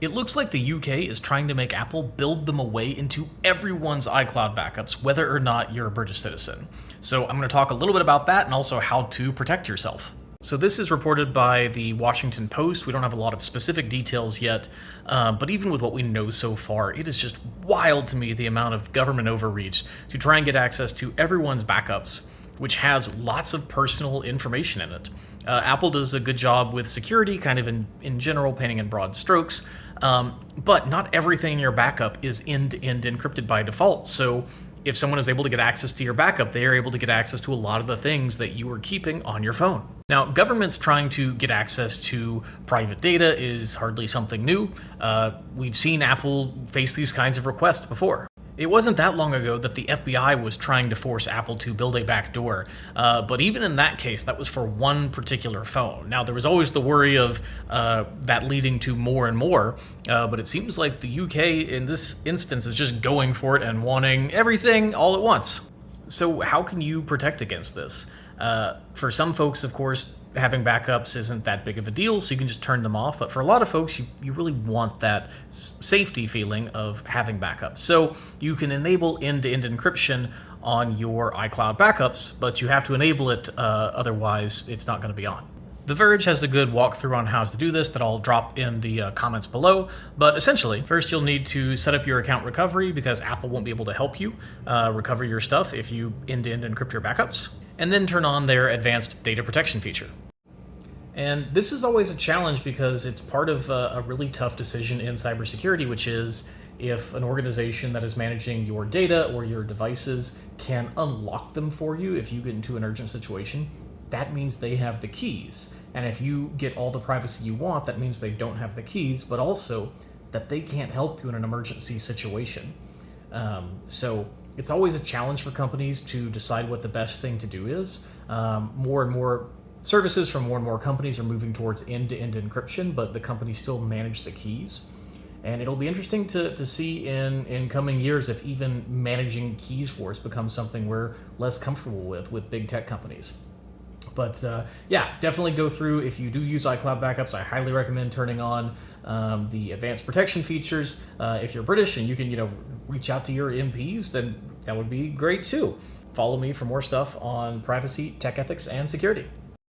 It looks like the UK is trying to make Apple build them away into everyone's iCloud backups, whether or not you're a British citizen. So I'm going to talk a little bit about that and also how to protect yourself. So this is reported by the Washington Post. We don't have a lot of specific details yet, but even with what we know so far, it is just wild to me the amount of government overreach to try and get access to everyone's backups, which has lots of personal information in it. Apple does a good job with security, kind of in general, painting in broad strokes, but not everything in your backup is end-to-end encrypted by default. So if someone is able to get access to your backup, they are able to get access to a lot of the things that you are keeping on your phone. Now, governments trying to get access to private data is hardly something new. We've seen Apple face these kinds of requests before. It wasn't that long ago that the FBI was trying to force Apple to build a backdoor, but even in that case, that was for one particular phone. Now, there was always the worry of that leading to more and more, but it seems like the UK in this instance is just going for it and wanting everything all at once. So how can you protect against this? For some folks, of course, having backups isn't that big of a deal, so you can just turn them off. But for a lot of folks, you really want that safety feeling of having backups. So you can enable end-to-end encryption on your iCloud backups, but you have to enable it, otherwise it's not going to be on. The Verge has a good walkthrough on how to do this that I'll drop in the comments below, but essentially, first you'll need to set up your account recovery because Apple won't be able to help you recover your stuff if you end-to-end encrypt your backups, and then turn on their advanced data protection feature. And this is always a challenge because it's part of a really tough decision in cybersecurity, which is if an organization that is managing your data or your devices can unlock them for you if you get into an urgent situation, that means they have the keys. And if you get all the privacy you want, that means they don't have the keys, but also that they can't help you in an emergency situation. So it's always a challenge for companies to decide what the best thing to do is. More and more services from more and more companies are moving towards end-to-end encryption, but the companies still manage the keys. And it'll be interesting to see in coming years if even managing keys for us becomes something we're less comfortable with big tech companies. But yeah, definitely go through. If you do use iCloud backups, I highly recommend turning on the advanced protection features. If you're British and you can reach out to your MPs, then that would be great too. Follow me for more stuff on privacy, tech ethics, and security.